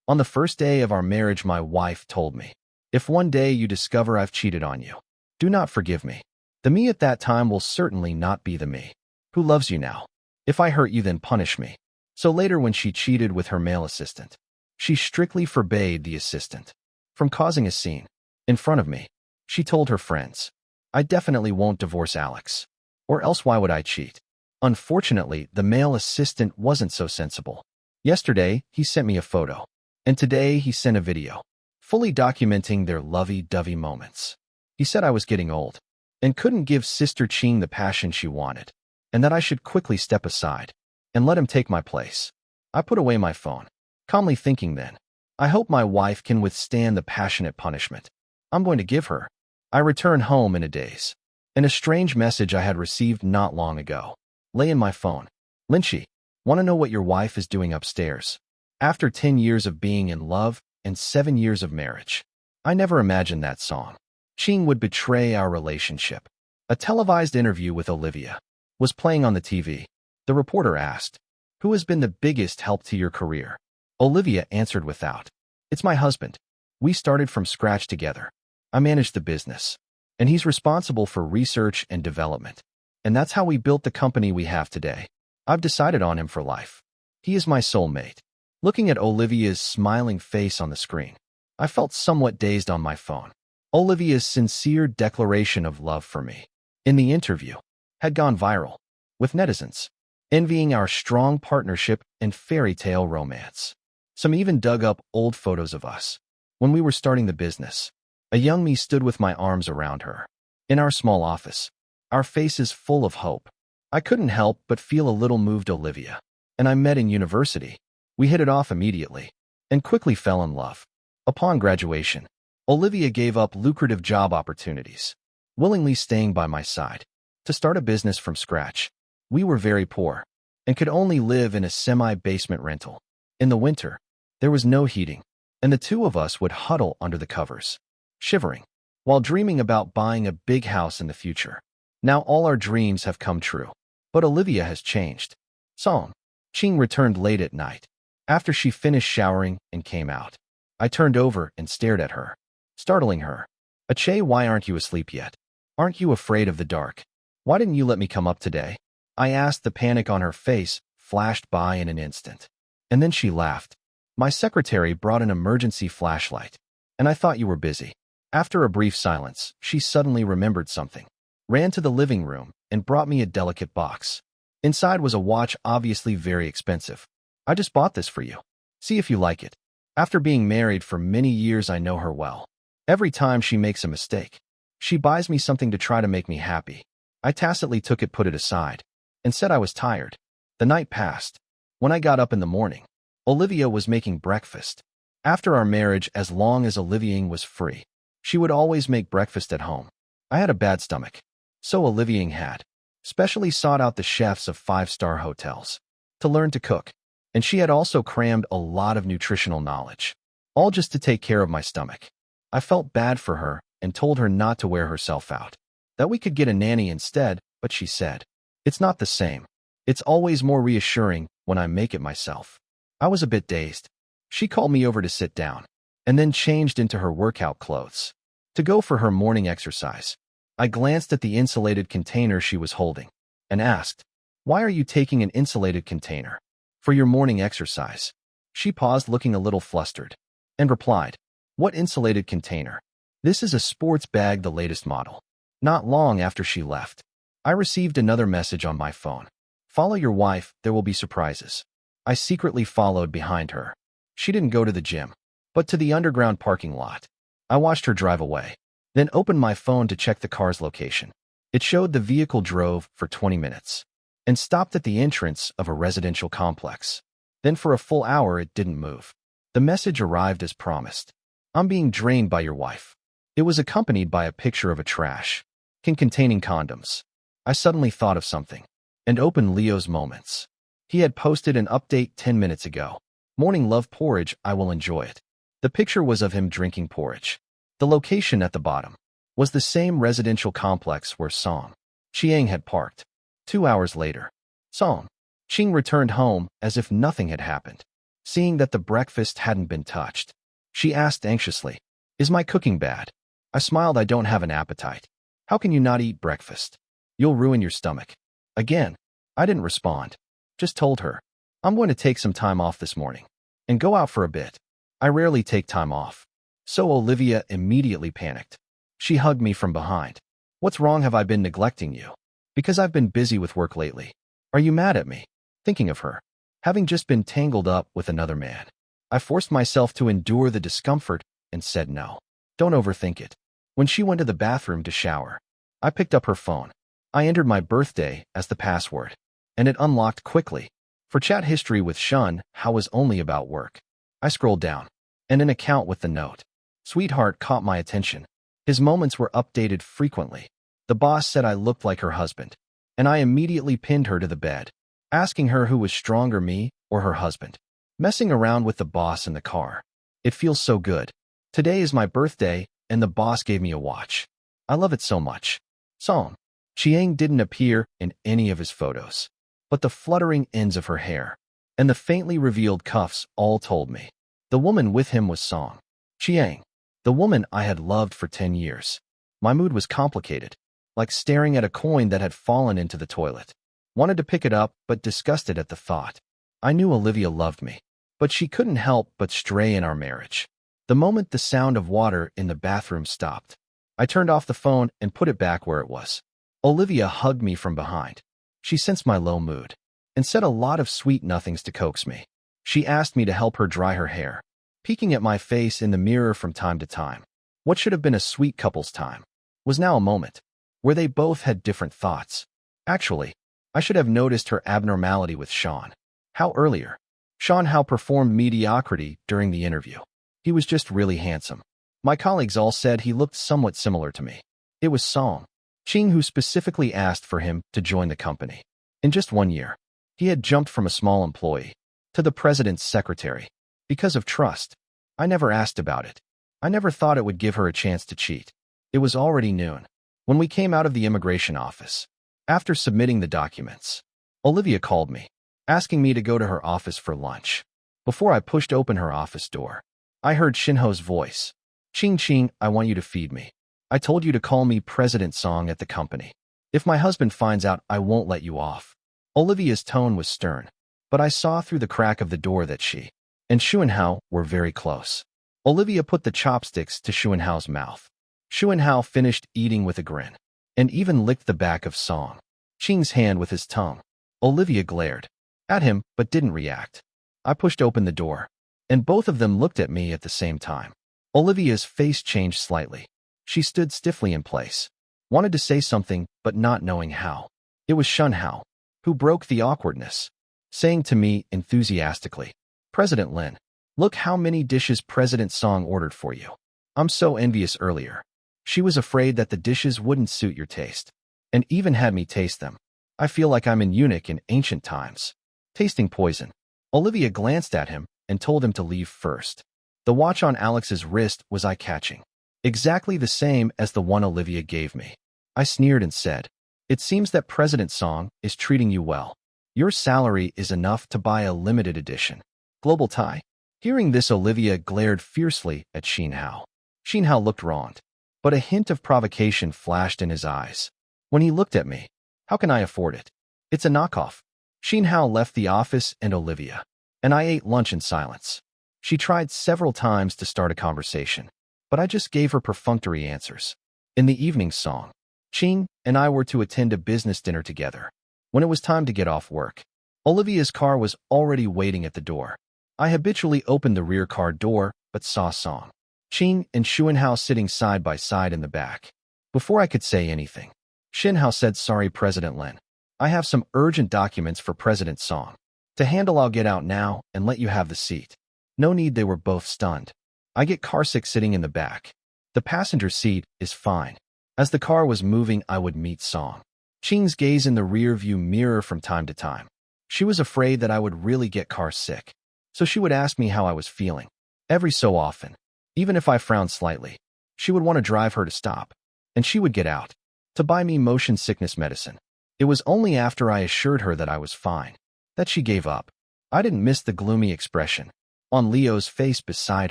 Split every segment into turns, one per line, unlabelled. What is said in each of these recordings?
On the first day of our marriage, my wife told me, if one day you discover I've cheated on you, do not forgive me. The me at that time will certainly not be the me who loves you now. If I hurt you, then punish me. So later, when she cheated with her male assistant, she strictly forbade the assistant from causing a scene in front of me. She told her friends, I definitely won't divorce Alex, or else why would I cheat? Unfortunately, the male assistant wasn't so sensible. Yesterday, he sent me a photo, and today he sent a video, fully documenting their lovey-dovey moments. He said I was getting old and couldn't give Sister Ching the passion she wanted, and that I should quickly step aside and let him take my place. I put away my phone, calmly thinking then, I hope my wife can withstand the passionate punishment I'm going to give her. I returned home in a daze, and a strange message I had received not long ago lay in my phone. Lynchy, want to know what your wife is doing upstairs? After 10 years of being in love and 7 years of marriage, I never imagined that song Ching would betray our relationship. A televised interview with Olivia was playing on the TV. The reporter asked, who has been the biggest help to your career? Olivia answered without, it's my husband. We started from scratch together. I managed the business, and he's responsible for research and development. And that's how we built the company we have today. I've decided on him for life. He is my soulmate. Looking at Olivia's smiling face on the screen, I felt somewhat dazed on my phone. Olivia's sincere declaration of love for me in the interview had gone viral, with netizens envying our strong partnership and fairy tale romance. Some even dug up old photos of us when we were starting the business. A young me stood with my arms around her in our small office, our faces full of hope. I couldn't help but feel a little moved. Olivia and I met in university. We hit it off immediately and quickly fell in love. Upon graduation, Olivia gave up lucrative job opportunities, willingly staying by my side to start a business from scratch. We were very poor and could only live in a semi-basement rental. In the winter, there was no heating, and the two of us would huddle under the covers, shivering, while dreaming about buying a big house in the future. Now all our dreams have come true, but Olivia has changed. Song Ching returned late at night. After she finished showering and came out, I turned over and stared at her, startling her. Ache, why aren't you asleep yet? Aren't you afraid of the dark? Why didn't you let me come up today? I asked. The panic on her face flashed by in an instant, and then she laughed. My secretary brought an emergency flashlight, and I thought you were busy. After a brief silence, she suddenly remembered something, ran to the living room, and brought me a delicate box. Inside was a watch, obviously very expensive. I just bought this for you. See if you like it. After being married for many years, I know her well. Every time she makes a mistake, she buys me something to try to make me happy. I tacitly took it, put it aside, and said I was tired. The night passed. When I got up in the morning, Olivia was making breakfast. After our marriage, as long as Olivia was free, she would always make breakfast at home. I had a bad stomach, so Olivia had specially sought out the chefs of 5-star hotels to learn to cook, and she had also crammed a lot of nutritional knowledge, all just to take care of my stomach. I felt bad for her and told her not to wear herself out, that we could get a nanny instead, but she said, it's not the same. It's always more reassuring when I make it myself. I was a bit dazed. She called me over to sit down, and then changed into her workout clothes to go for her morning exercise. I glanced at the insulated container she was holding and asked, why are you taking an insulated container for your morning exercise? She paused, looking a little flustered, and replied, what insulated container? This is a sports bag, the latest model. Not long after she left, I received another message on my phone. Follow your wife, there will be surprises. I secretly followed behind her. She didn't go to the gym, but to the underground parking lot. I watched her drive away, then opened my phone to check the car's location. It showed the vehicle drove for 20 minutes and stopped at the entrance of a residential complex. Then for a full hour it didn't move. The message arrived as promised. I'm being drained by your wife. It was accompanied by a picture of a trash can containing condoms. I suddenly thought of something and opened Leo's Moments. He had posted an update 10 minutes ago. Morning love porridge, I will enjoy it. The picture was of him drinking porridge. The location at the bottom was the same residential complex where Song Chiang had parked. 2 hours later, Song Ching returned home as if nothing had happened. seeing that the breakfast hadn't been touched. She asked anxiously, "Is my cooking bad?" I smiled. "I don't have an appetite." "How can you not eat breakfast? You'll ruin your stomach." Again, I didn't respond. Just told her, "I'm going to take some time off this morning and go out for a bit." I rarely take time off. So Olivia immediately panicked. She hugged me from behind. "What's wrong? Have I been neglecting you?" "Because I've been busy with work lately." "Are you mad at me?" Thinking of her, having just been tangled up with another man. I forced myself to endure the discomfort and said no. "Don't overthink it." When she went to the bathroom to shower, I picked up her phone. I entered my birthday as the password, and it unlocked quickly. For chat history with Shun, how was only about work. I scrolled down, and an account with the note, "Sweetheart," caught my attention. His moments were updated frequently. The boss said I looked like her husband, and I immediately pinned her to the bed, asking her who was stronger, me or her husband. Messing around with the boss in the car. It feels so good. Today is my birthday, and the boss gave me a watch. I love it so much. Song. Chiang didn't appear in any of his photos, but the fluttering ends of her hair and the faintly revealed cuffs all told me. The woman with him was Song. Chiang. The woman I had loved for 10 years. My mood was complicated, like staring at a coin that had fallen into the toilet. Wanted to pick it up, but disgusted at the thought. I knew Olivia loved me, but she couldn't help but stray in our marriage. The moment the sound of water in the bathroom stopped, I turned off the phone and put it back where it was. Olivia hugged me from behind. She sensed my low mood and said a lot of sweet nothings to coax me. She asked me to help her dry her hair, peeking at my face in the mirror from time to time. What should have been a sweet couple's time was now a moment where they both had different thoughts. Actually, I should have noticed her abnormality with Sean. How earlier? Sean How performed mediocrity during the interview. He was just really handsome. My colleagues all said he looked somewhat similar to me. It was Song Ching who specifically asked for him to join the company. In just 1 year, he had jumped from a small employee to the president's secretary. Because of trust, I never asked about it. I never thought it would give her a chance to cheat. It was already noon when we came out of the immigration office. After submitting the documents, Olivia called me, asking me to go to her office for lunch. Before I pushed open her office door, I heard Shinho's voice. "Ching Ching, I want you to feed me. I told you to call me President Song at the company. If my husband finds out, I won't let you off." Olivia's tone was stern, but I saw through the crack of the door that she and Xuanhao were very close. Olivia put the chopsticks to Xuanhao's mouth. Xuanhao finished eating with a grin, and even licked the back of Song Ching's hand with his tongue. Olivia glared at him, but didn't react. I pushed open the door, and both of them looked at me at the same time. Olivia's face changed slightly. She stood stiffly in place, wanted to say something, but not knowing how. It was Shunhao who broke the awkwardness, saying to me enthusiastically, "President Lin, look how many dishes President Song ordered for you. I'm so envious." Earlier, she was afraid that the dishes wouldn't suit your taste, and even had me taste them. I feel like I'm an eunuch in ancient times, tasting poison. Olivia glanced at him and told him to leave first. The watch on Alex's wrist was eye-catching, exactly the same as the one Olivia gave me. I sneered and said, "It seems that President Song is treating you well. Your salary is enough to buy a limited edition global tie." Hearing this, Olivia glared fiercely at Xinhao. Xinhao looked wronged, but a hint of provocation flashed in his eyes. When he looked at me, "How can I afford it? It's a knockoff." Xinhao left the office and Olivia and I ate lunch in silence. She tried several times to start a conversation, but I just gave her perfunctory answers. In the evening, Song Ching and I were to attend a business dinner together. When it was time to get off work, Olivia's car was already waiting at the door. I habitually opened the rear car door, but saw Song Ching and Xuanhao sitting side by side in the back. Before I could say anything, Xinhao said, "Sorry, President Lin. I have some urgent documents for President Song to handle. I'll get out now and let you have the seat." No need. They were both stunned. I get carsick sitting in the back. The passenger seat is fine. As the car was moving, I would meet Song Ching's gaze in the rear view mirror from time to time. She was afraid that I would really get car sick, so she would ask me how I was feeling. Every so often, even if I frowned slightly, she would want to drive her to stop, and she would get out to buy me motion sickness medicine. It was only after I assured her that I was fine that she gave up. I didn't miss the gloomy expression on Leo's face beside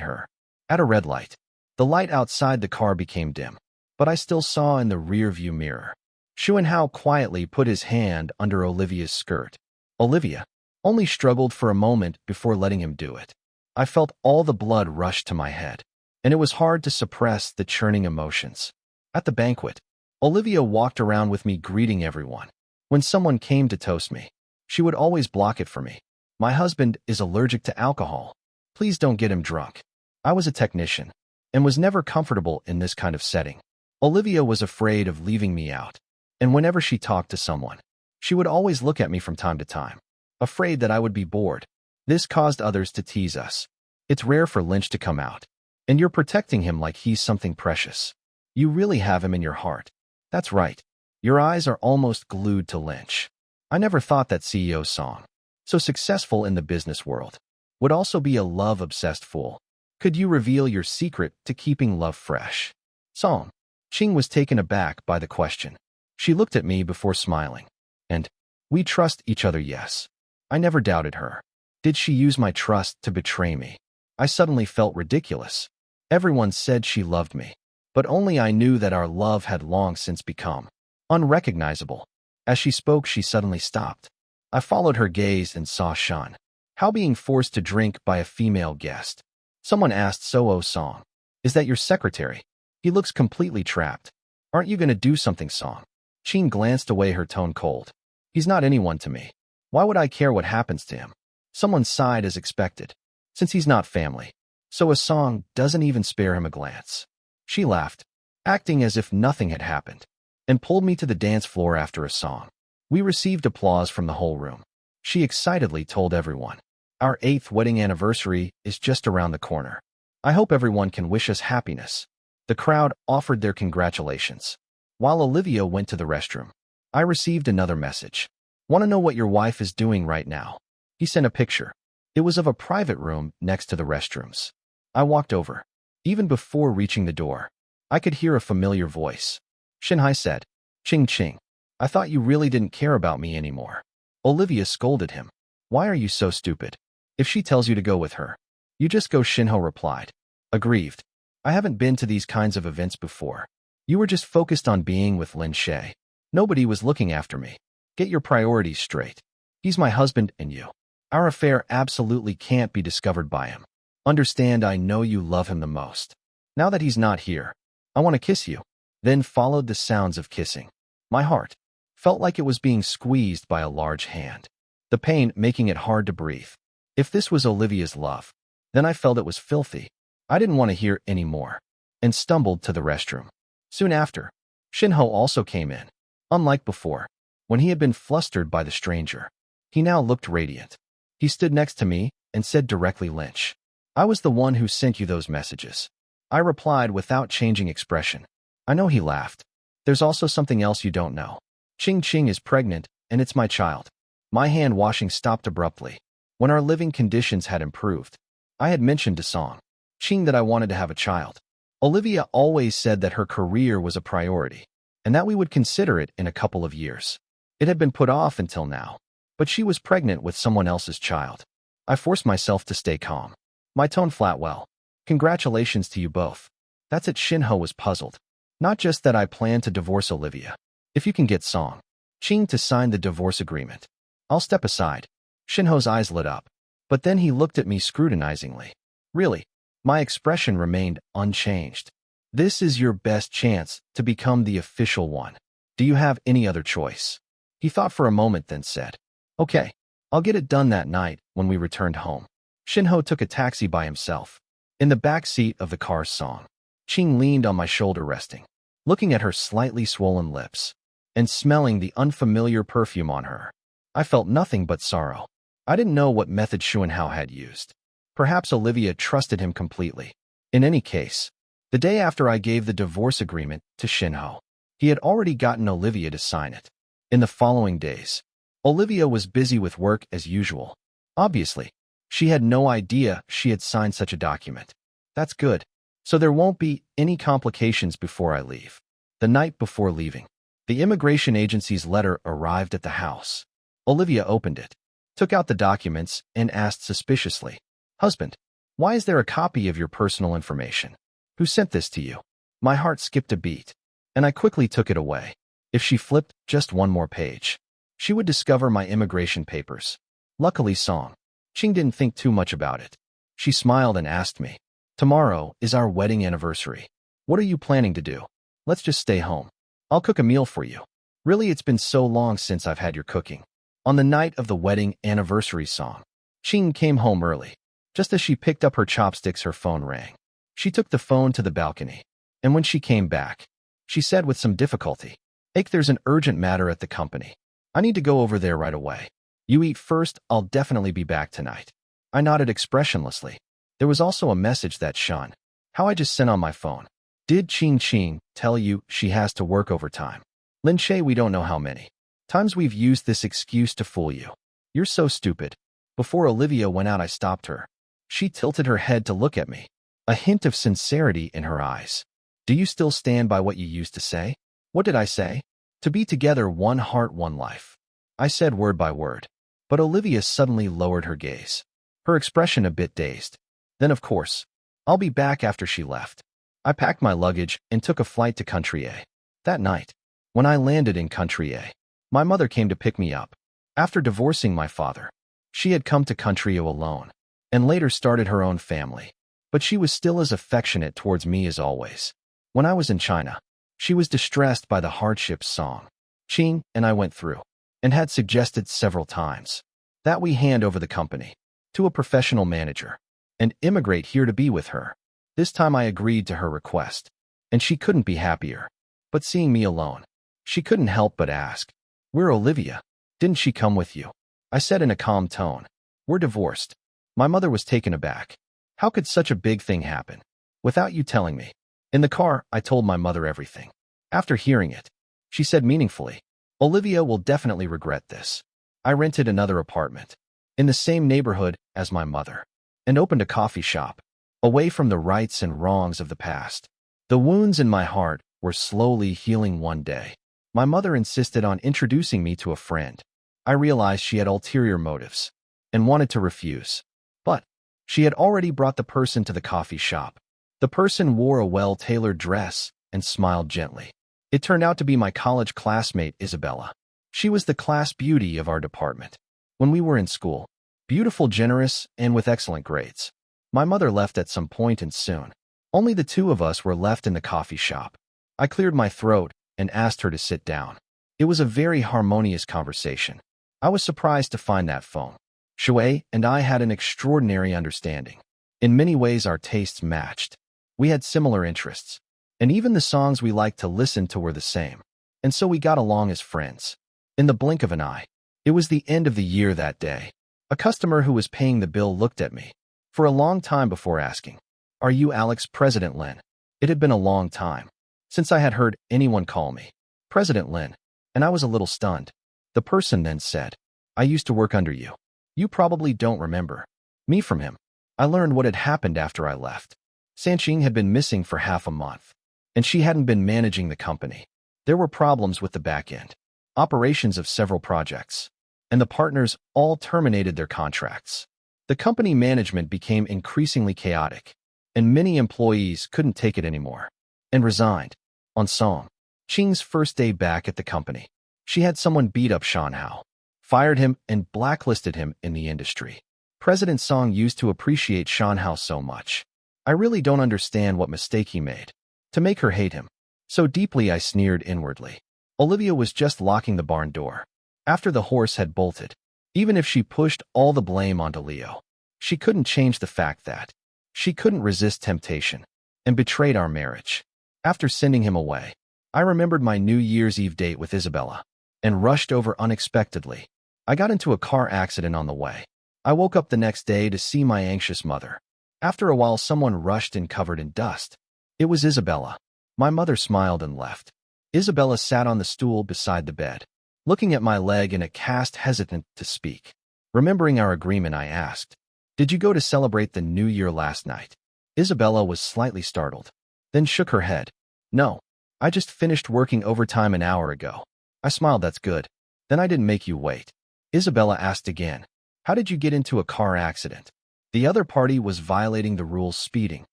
her. At a red light. The light outside the car became dim, but I still saw in the rear-view mirror. Xuan Hao quietly put his hand under Olivia's skirt. Olivia only struggled for a moment before letting him do it. I felt all the blood rush to my head, and it was hard to suppress the churning emotions. At the banquet, Olivia walked around with me greeting everyone. When someone came to toast me, she would always block it for me. My husband is allergic to alcohol. Please don't get him drunk. I was a technician and was never comfortable in this kind of setting. Olivia was afraid of leaving me out, and whenever she talked to someone, she would always look at me from time to time, afraid that I would be bored. This caused others to tease us. It's rare for Lynch to come out, and you're protecting him like he's something precious. You really have him in your heart. That's right. Your eyes are almost glued to Lynch. I never thought that CEO Song, so successful in the business world, would also be a love-obsessed fool. Could you reveal your secret to keeping love fresh? Song. Qing was taken aback by the question. She looked at me before smiling. And, we trust each other, yes. I never doubted her. Did she use my trust to betray me? I suddenly felt ridiculous. Everyone said she loved me, but only I knew that our love had long since become unrecognizable. As she spoke, she suddenly stopped. I followed her gaze and saw Shan Hao being forced to drink by a female guest. Someone asked Soo Song, "Is that your secretary? He looks completely trapped. Aren't you going to do something, Song?" Qing glanced away, her tone cold. "He's not anyone to me. Why would I care what happens to him?" Someone sighed as expected. "Since he's not family, Soo Song doesn't even spare him a glance." She laughed, acting as if nothing had happened, and pulled me to the dance floor after a song. We received applause from the whole room. She excitedly told everyone, "Our 8th wedding anniversary is just around the corner. I hope everyone can wish us happiness." The crowd offered their congratulations. While Olivia went to the restroom, I received another message. "Want to know what your wife is doing right now?" He sent a picture. It was of a private room next to the restrooms. I walked over. Even before reaching the door, I could hear a familiar voice. Shinhai said, "Qing Qing, I thought you really didn't care about me anymore." Olivia scolded him. "Why are you so stupid? If she tells you to go with her, you just go," Shinho replied. Aggrieved. "I haven't been to these kinds of events before. You were just focused on being with Lin Shay. Nobody was looking after me. Get your priorities straight. He's my husband and you. Our affair absolutely can't be discovered by him. Understand, I know you love him the most. Now that he's not here, I want to kiss you." Then followed the sounds of kissing. My heart felt like it was being squeezed by a large hand, the pain making it hard to breathe. If this was Olivia's love, then I felt it was filthy. I didn't want to hear any more, and stumbled to the restroom. Soon after, Shinho also came in. Unlike before, when he had been flustered by the stranger, he now looked radiant. He stood next to me and said directly, "Lynch, I was the one who sent you those messages." I replied without changing expression. "I know." He laughed. "There's also something else you don't know. Qing Qing is pregnant, and it's my child." My hand washing stopped abruptly. When our living conditions had improved, I had mentioned to Song Qing that I wanted to have a child. Olivia always said that her career was a priority, and that we would consider it in a couple of years. It had been put off until now, but she was pregnant with someone else's child. I forced myself to stay calm. My tone flat. "Well, congratulations to you both." That's it. Shinho was puzzled. "Not just that I plan to divorce Olivia. If you can get Song Qing to sign the divorce agreement, I'll step aside." Shinho's eyes lit up, but then he looked at me scrutinizingly. "Really?" My expression remained unchanged. "This is your best chance to become the official one. Do you have any other choice?" He thought for a moment, then said, "Okay, I'll get it done." That night, when we returned home, Shinho took a taxi by himself. In the back seat of the car's Song Qing leaned on my shoulder, resting, looking at her slightly swollen lips, and smelling the unfamiliar perfume on her. I felt nothing but sorrow. I didn't know what method Xuan Hao had used. Perhaps Olivia trusted him completely. In any case, the day after I gave the divorce agreement to Shinho, he had already gotten Olivia to sign it. In the following days, Olivia was busy with work as usual. Obviously, she had no idea she had signed such a document. That's good. So there won't be any complications before I leave. The night before leaving, the immigration agency's letter arrived at the house. Olivia opened it, took out the documents, and asked suspiciously, "Husband, Why is there a copy of your personal information? Who sent this to you? My heart skipped a beat, and I quickly took it away. If she flipped just one more page, she would discover my immigration papers. Luckily, Song Ching didn't think too much about it. She smiled and asked me, "Tomorrow is our wedding anniversary. What are you planning to do? Let's just stay home. I'll cook a meal for you." Really, it's been so long since I've had your cooking. On the night of the wedding anniversary, Song Ching came home early. Just as she picked up her chopsticks, her phone rang. She took the phone to the balcony, and when she came back, she said with some difficulty, "There's an urgent matter at the company. I need to go over there right away. You eat first, I'll definitely be back tonight." I nodded expressionlessly. There was also a message that Sean, how I just sent on my phone. "Did Ching tell you she has to work overtime? Lin Che, we don't know how many times we've used this excuse to fool you. You're so stupid." Before Olivia went out, I stopped her. She tilted her head to look at me, a hint of sincerity in her eyes. "Do you still stand by what you used to say?" "What did I say?" "To be together, one heart, one life." I said word by word, but Olivia suddenly lowered her gaze, her expression a bit dazed. Then, of course, I'll be back after she left. I packed my luggage and took a flight to Country A. That night, when I landed in Country A, my mother came to pick me up. After divorcing my father, she had come to Country A alone, and later started her own family. But she was still as affectionate towards me as always. When I was in China, she was distressed by the hardships Song Ching and I went through, and had suggested several times that we hand over the company to a professional manager and immigrate here to be with her. This time I agreed to her request, and she couldn't be happier. But seeing me alone, she couldn't help but ask, "Where Olivia? Didn't she come with you?" I said in a calm tone, "We're divorced." My mother was taken aback. "How could such a big thing happen without you telling me?" In the car, I told my mother everything. After hearing it, she said meaningfully, "Olivia will definitely regret this." I rented another apartment in the same neighborhood as my mother and opened a coffee shop, away from the rights and wrongs of the past. The wounds in my heart were slowly healing. One day, my mother insisted on introducing me to a friend. I realized she had ulterior motives and wanted to refuse. But she had already brought the person to the coffee shop. The person wore a well-tailored dress and smiled gently. It turned out to be my college classmate, Isabella. She was the class beauty of our department when we were in school. Beautiful, generous, and with excellent grades. My mother left at some point, and soon only the two of us were left in the coffee shop. I cleared my throat and asked her to sit down. It was a very harmonious conversation. I was surprised to find that Feng Shui and I had an extraordinary understanding. In many ways, our tastes matched. We had similar interests, and even the songs we liked to listen to were the same. And so we got along as friends. In the blink of an eye, it was the end of the year that day. A customer who was paying the bill looked at me for a long time before asking, "Are you Alex, President Lin?" It had been a long time since I had heard anyone call me President Lin, and I was a little stunned. The person then said, "I used to work under you. You probably don't remember me from him." I learned what had happened after I left. Sanqing had been missing for half a month, and she hadn't been managing the company. There were problems with the back-end operations of several projects, and the partners all terminated their contracts. The company management became increasingly chaotic, and many employees couldn't take it anymore and resigned. On Song Ching's first day back at the company, she had someone beat up Sean Hao, fired him, and blacklisted him in the industry. President Song used to appreciate Sean Hao so much. I really don't understand what mistake he made to make her hate him so deeply. I sneered inwardly. Olivia was just locking the barn door after the horse had bolted. Even if she pushed all the blame onto Leo, she couldn't change the fact that she couldn't resist temptation and betrayed our marriage. After sending him away, I remembered my New Year's Eve date with Isabella and rushed over unexpectedly. I got into a car accident on the way. I woke up the next day to see my anxious mother. After a while, someone rushed in covered in dust. It was Isabella. My mother smiled and left. Isabella sat on the stool beside the bed, looking at my leg in a cast, hesitant to speak. Remembering our agreement, I asked, "Did you go to celebrate the New Year last night?" Isabella was slightly startled, then shook her head. "No, I just finished working overtime an hour ago." I smiled. "That's good. Then I didn't make you wait." Isabella asked again, "How did you get into a car accident?" The other party was violating the rules, speeding.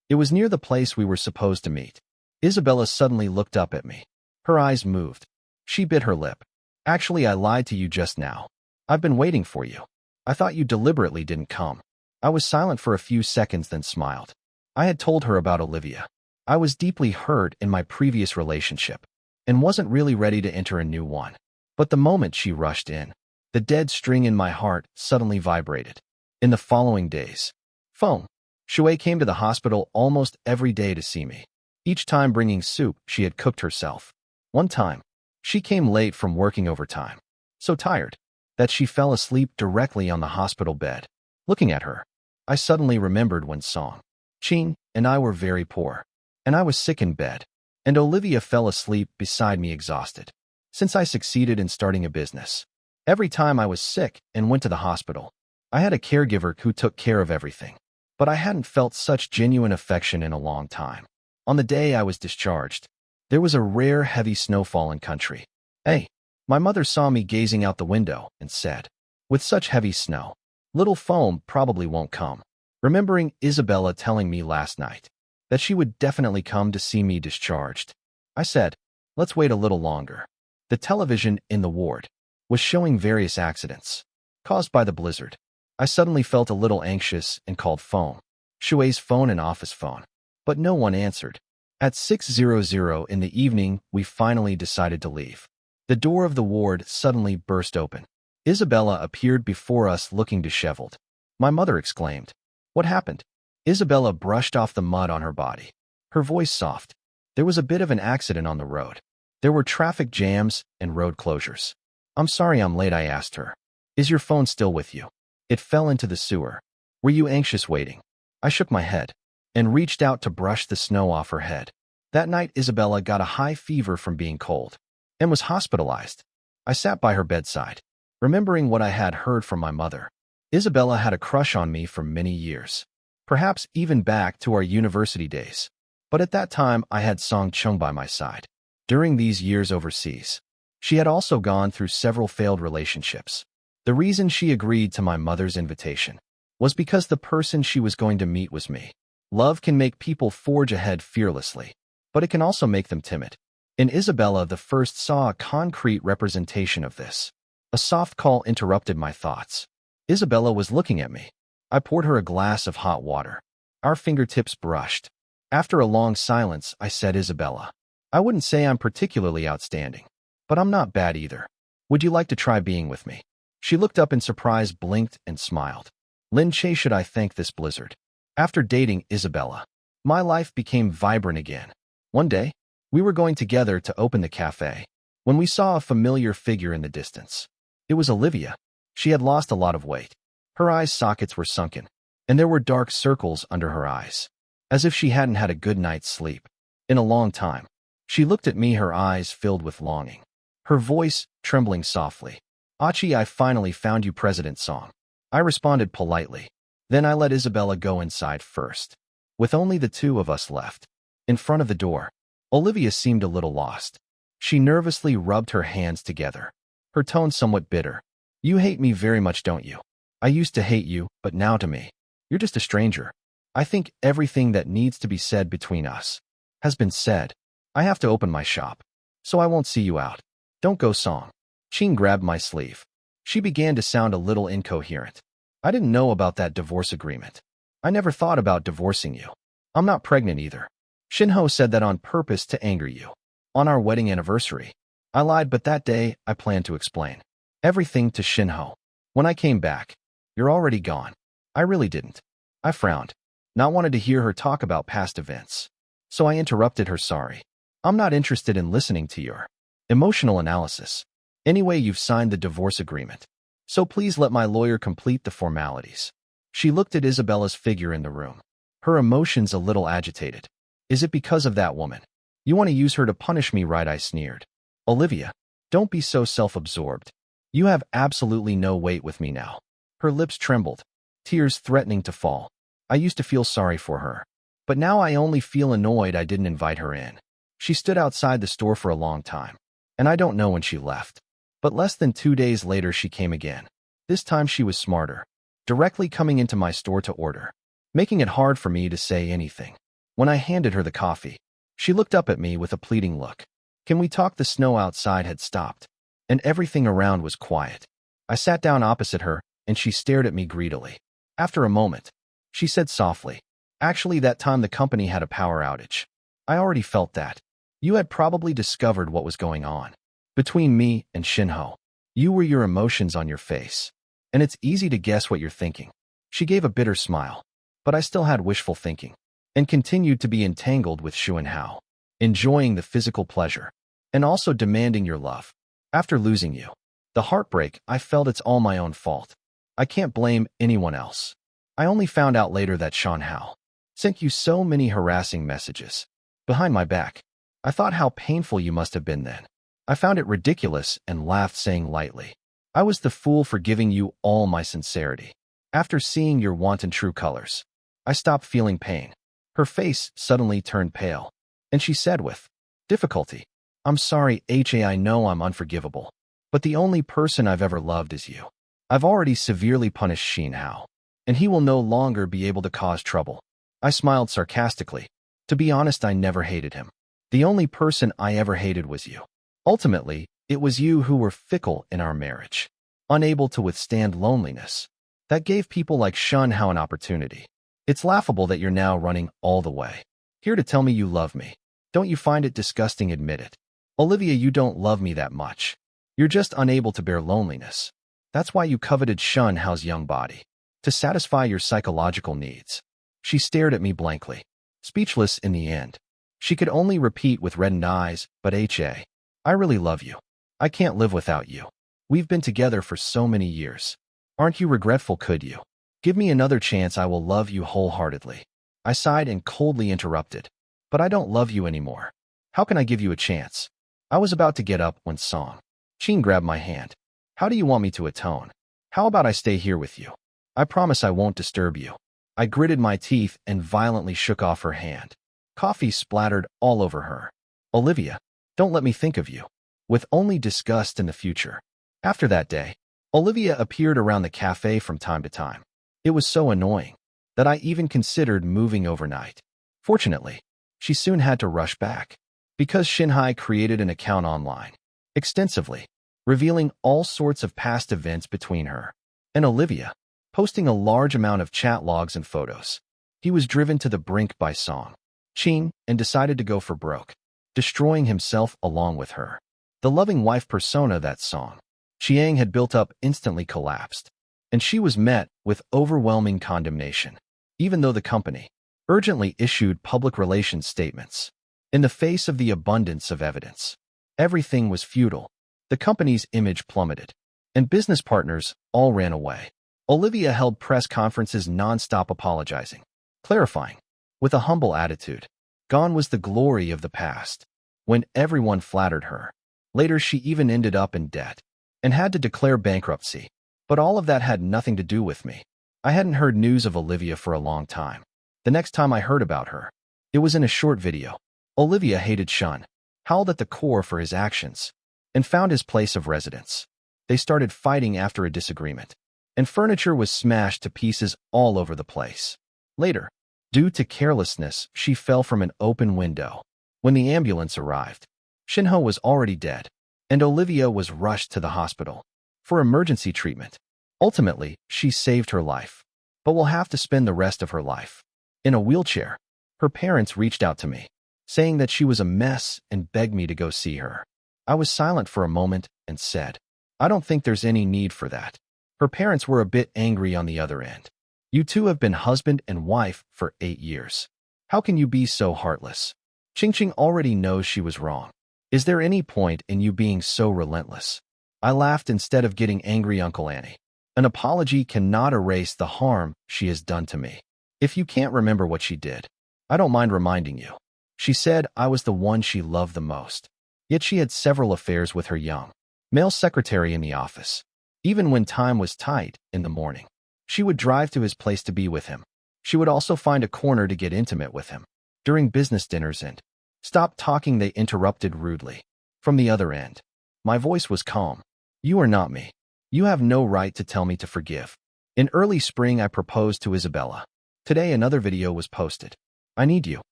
It was near the place we were supposed to meet. Isabella suddenly looked up at me. Her eyes moved. She bit her lip. Actually, I lied to you just now. I've been waiting for you. I thought you deliberately didn't come. I was silent for a few seconds, then smiled. I had told her about Olivia. I was deeply hurt in my previous relationship and wasn't really ready to enter a new one. But the moment she rushed in, the dead string in my heart suddenly vibrated. In the following days, phone. Shui came to the hospital almost every day to see me, each time bringing soup she had cooked herself. One time, she came late from working overtime, so tired that she fell asleep directly on the hospital bed. Looking at her, I suddenly remembered when Song, Qing, and I were very poor, and I was sick in bed, and Olivia fell asleep beside me exhausted. Since I succeeded in starting a business, every time I was sick and went to the hospital, I had a caregiver who took care of everything. But I hadn't felt such genuine affection in a long time. On the day I was discharged, there was a rare heavy snowfall in country. Hey, my mother saw me gazing out the window and said, with such heavy snow, little foam probably won't come. Remembering Isabella telling me last night that she would definitely come to see me discharged, I said, let's wait a little longer. The television in the ward was showing various accidents caused by the blizzard. I suddenly felt a little anxious and called phone, Shui's phone and office phone, but no one answered. At 6:00 in the evening, we finally decided to leave. The door of the ward suddenly burst open. Isabella appeared before us looking disheveled. My mother exclaimed, "What happened?" Isabella brushed off the mud on her body, her voice soft. There was a bit of an accident on the road. There were traffic jams and road closures. I'm sorry I'm late, I asked her. Is your phone still with you? It fell into the sewer. Were you anxious waiting? I shook my head and reached out to brush the snow off her head. That night, Isabella got a high fever from being cold and was hospitalized. I sat by her bedside, remembering what I had heard from my mother. Isabella had a crush on me for many years, perhaps even back to our university days. But at that time, I had Song Chung by my side. During these years overseas, she had also gone through several failed relationships. The reason she agreed to my mother's invitation was because the person she was going to meet was me. Love can make people forge ahead fearlessly, but it can also make them timid. In Isabella, the first saw a concrete representation of this. A soft call interrupted my thoughts. Isabella was looking at me. I poured her a glass of hot water. Our fingertips brushed. After a long silence, I said, Isabella, I wouldn't say I'm particularly outstanding, but I'm not bad either. Would you like to try being with me? She looked up in surprise, blinked, and smiled. Lin Che, should I thank this blizzard? After dating Isabella, my life became vibrant again. One day, we were going together to open the cafe when we saw a familiar figure in the distance. It was Olivia. She had lost a lot of weight. Her eye sockets were sunken, and there were dark circles under her eyes, as if she hadn't had a good night's sleep in a long time. She looked at me, her eyes filled with longing, her voice trembling softly. Achi, I finally found you, President Song. I responded politely. Then I let Isabella go inside first. With only the two of us left, in front of the door, Olivia seemed a little lost. She nervously rubbed her hands together, her tone somewhat bitter. You hate me very much, don't you? I used to hate you, but now to me, you're just a stranger. I think everything that needs to be said between us has been said. I have to open my shop, so I won't see you out. Don't go, Song. Qing grabbed my sleeve. She began to sound a little incoherent. I didn't know about that divorce agreement. I never thought about divorcing you. I'm not pregnant either. Shinho said that on purpose to anger you. On our wedding anniversary, I lied, but that day I planned to explain everything to Shinho. When I came back, you're already gone. I really didn't. I frowned, not wanted to hear her talk about past events. So I interrupted her, sorry. I'm not interested in listening to your emotional analysis. Anyway, you've signed the divorce agreement, so please let my lawyer complete the formalities. She looked at Isabella's figure in the room, her emotions a little agitated. Is it because of that woman? You want to use her to punish me, right? I sneered. Olivia, don't be so self-absorbed. You have absolutely no weight with me now. Her lips trembled, tears threatening to fall. I used to feel sorry for her, but now I only feel annoyed I didn't invite her in. She stood outside the store for a long time, and I don't know when she left. But less than 2 days later, she came again. This time she was smarter. directly coming into my store to order, making it hard for me to say anything. When I handed her the coffee, she looked up at me with a pleading look. Can we talk? The snow outside had stopped, and everything around was quiet. I sat down opposite her, and she stared at me greedily. After a moment, she said softly, "Actually, that time the company had a power outage. I already felt that. You had probably discovered what was going on. Between me and Shinho, you were your emotions on your face, and it's easy to guess what you're thinking." She gave a bitter smile, but I still had wishful thinking, and continued to be entangled with Shu and Hao, enjoying the physical pleasure, and also demanding your love. After losing you, the heartbreak, I felt it's all my own fault. I can't blame anyone else. I only found out later that Sean Hao sent you so many harassing messages behind my back. I thought how painful you must have been then. I found it ridiculous and laughed, saying lightly, "I was the fool for giving you all my sincerity. After seeing your wanton true colors, I stopped feeling pain." Her face suddenly turned pale, and she said with difficulty, "I'm sorry, I know I'm unforgivable, but the only person I've ever loved is you. I've already severely punished Shin Hao, and he will no longer be able to cause trouble." I smiled sarcastically. To be honest, I never hated him. The only person I ever hated was you. Ultimately, it was you who were fickle in our marriage, unable to withstand loneliness. That gave people like Shun Hao an opportunity. It's laughable that you're now running all the way here to tell me you love me. Don't you find it disgusting? Admit it. Olivia, you don't love me that much. You're just unable to bear loneliness. That's why you coveted Shun Hao's young body, to satisfy your psychological needs. She stared at me blankly, speechless in the end. She could only repeat with reddened eyes, "But I really love you. I can't live without you. We've been together for so many years. Aren't you regretful? Could you give me another chance? I will love you wholeheartedly." I sighed and coldly interrupted, "But I don't love you anymore. How can I give you a chance?" I was about to get up when Song Qin grabbed my hand. "How do you want me to atone? How about I stay here with you? I promise I won't disturb you." I gritted my teeth and violently shook off her hand. Coffee splattered all over her. "Olivia, don't let me think of you with only disgust in the future." After that day, Olivia appeared around the cafe from time to time. It was so annoying that I even considered moving overnight. Fortunately, she soon had to rush back because Shinhai created an account online extensively, revealing all sorts of past events between her and Olivia, posting a large amount of chat logs and photos. He was driven to the brink by Song Qin and decided to go for broke, destroying himself along with her. The loving wife persona that Song Qiang had built up instantly collapsed, and she was met with overwhelming condemnation, even though the company urgently issued public relations statements. In the face of the abundance of evidence, everything was futile. The company's image plummeted, and business partners all ran away. Olivia held press conferences non-stop, apologizing, clarifying, with a humble attitude. Gone was the glory of the past, when everyone flattered her. Later, she even ended up in debt and had to declare bankruptcy. But all of that had nothing to do with me. I hadn't heard news of Olivia for a long time. The next time I heard about her, it was in a short video. Olivia hated Shun, howled at the core for his actions, and found his place of residence. They started fighting after a disagreement, and furniture was smashed to pieces all over the place. Later, due to carelessness, she fell from an open window. When the ambulance arrived, Shinho was already dead, and Olivia was rushed to the hospital for emergency treatment. Ultimately, she saved her life, but will have to spend the rest of her life in a wheelchair. Her parents reached out to me, saying that she was a mess and begged me to go see her. I was silent for a moment and said, "I don't think there's any need for that." Her parents were a bit angry on the other end. "You two have been husband and wife for 8 years. How can you be so heartless?" Qingqing already knows she was wrong. "Is there any point in you being so relentless?" I laughed instead of getting angry. "Uncle Annie, an apology cannot erase the harm she has done to me. If you can't remember what she did, I don't mind reminding you. She said I was the one she loved the most. Yet she had several affairs with her young male secretary in the office. Even when time was tight in the morning, she would drive to his place to be with him. She would also find a corner to get intimate with him during business dinners and stop talking." They interrupted rudely. From the other end, my voice was calm. "You are not me. You have no right to tell me to forgive. In early spring, I proposed to Isabella. Today, another video was posted. I need you.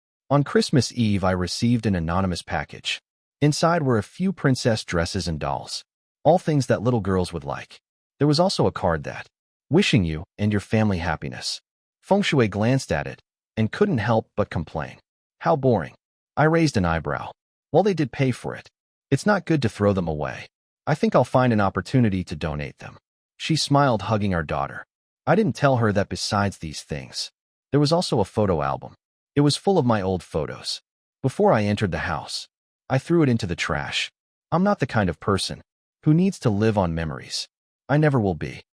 On Christmas Eve, I received an anonymous package. Inside were a few princess dresses and dolls. All things that little girls would like. There was also a card that, wishing you and your family happiness. Feng Shui glanced at it and couldn't help but complain. How boring. I raised an eyebrow. Well, they did pay for it. It's not good to throw them away. I think I'll find an opportunity to donate them. She smiled, hugging our daughter. I didn't tell her that besides these things, there was also a photo album. It was full of my old photos. Before I entered the house, I threw it into the trash. I'm not the kind of person who needs to live on memories. I never will be.